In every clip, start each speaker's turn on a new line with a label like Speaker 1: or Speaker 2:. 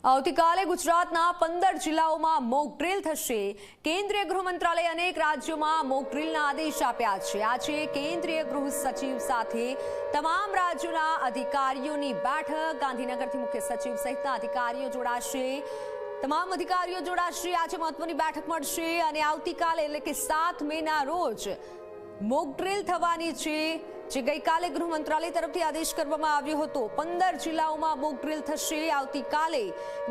Speaker 1: આવતીકાલે ગુજરાતના 15 જિલ્લાઓમાં મોક ડ્રીલ થશે। કેન્દ્રીય ગૃહ મંત્રાલય અનેક રાજ્યોમાં મોક ડ્રીલના આદેશ આપ્યા છે। આજે કેન્દ્રીય ગૃહ સચિવ સાથે તમામ રાજ્યોના અધિકારીઓની બેઠક। ગાંધીનગરથી મુખ્ય સચિવ સહિતના અધિકારીઓ જોડાશે। તમામ અધિકારીઓ જોડાશે। આજે મહત્વની બેઠક મળશે અને આવતીકાલે એટલે કે 7 મેના રોજ મોક ડ્રીલ થવાની છે, જે ગઈકાલે ગૃહ મંત્રાલય તરફથી આદેશ કરવામાં આવ્યો હતો। 15 જિલ્લાઓમાં મોક ડ્રીલ થશે। આવતીકાલે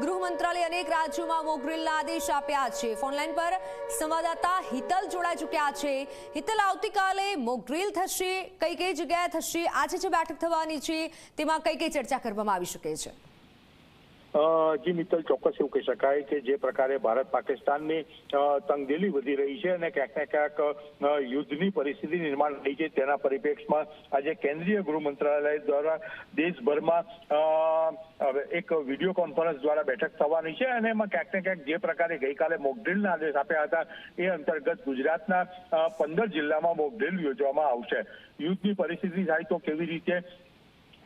Speaker 1: ગૃહ મંત્રાલય અનેક રાજ્યોમાં મોક ડ્રીલના આદેશ આપ્યા છે। ફોનલાઈન પર સંવાદદાતા હિતલ જોડાઈ ચૂક્યા છે। હિતલ, આવતીકાલે મોક ડ્રીલ થશે, કઈ કઈ જગ્યાએ થશે? આજે જે બેઠક થવાની છે તેમાં કઈ કઈ ચર્ચા કરવામાં આવી શકે છે?
Speaker 2: જી મિત્તલ, ચોક્કસ એવું કહી શકાય કે જે પ્રકારે ભારત પાકિસ્તાનની તંગદિલી વધી રહી છે અને ક્યાંક ને ક્યાંક યુદ્ધની પરિસ્થિતિ નિર્માણ થઈ છે, તેના પરિપ્રેક્ષમાં આજે કેન્દ્રીય ગૃહ મંત્રાલય દ્વારા દેશભરમાં એક વિડીયો કોન્ફરન્સ દ્વારા બેઠક થવાની છે અને એમાં ક્યાંક ને ક્યાંક જે પ્રકારે ગઈકાલે મોક ડ્રીલના આદેશ આપ્યા હતા એ અંતર્ગત ગુજરાતના 15 જિલ્લામાં મોક ડ્રીલ યોજવામાં આવશે। યુદ્ધની પરિસ્થિતિ થાય તો કેવી રીતે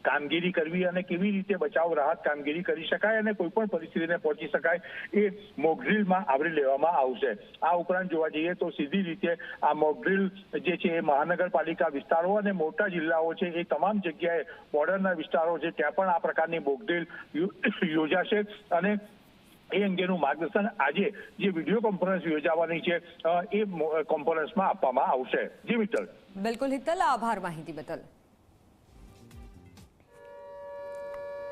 Speaker 2: કામગીરી કરવી અને કેવી રીતે બચાવ રાહત કામગીરી કરી શકાય અને કોઈ પણ પરિસ્થિતિને પહોંચી શકાય એ મોક ડ્રીલમાં આવરી લેવામાં આવશે। આ ઉપરાંત જોવા જઈએ તો સીધી રીતે આ મોક ડ્રીલ જે છે એ મહાનગરપાલિકા વિસ્તારો અને મોટા જિલ્લાઓ છે એ તમામ જગ્યાએ બોર્ડરના વિસ્તારો છે ત્યાં પણ આ પ્રકારની મોક ડ્રીલ યોજાશે અને એ અંગેનું માર્ગદર્શન આજે જે વિડીયો કોન્ફરન્સ યોજાવાની છે એ કોન્ફરન્સમાં આપવામાં આવશે। જી મિત્તલ।
Speaker 1: બિલકુલ હિતલ, આભાર માહિતી બદલ।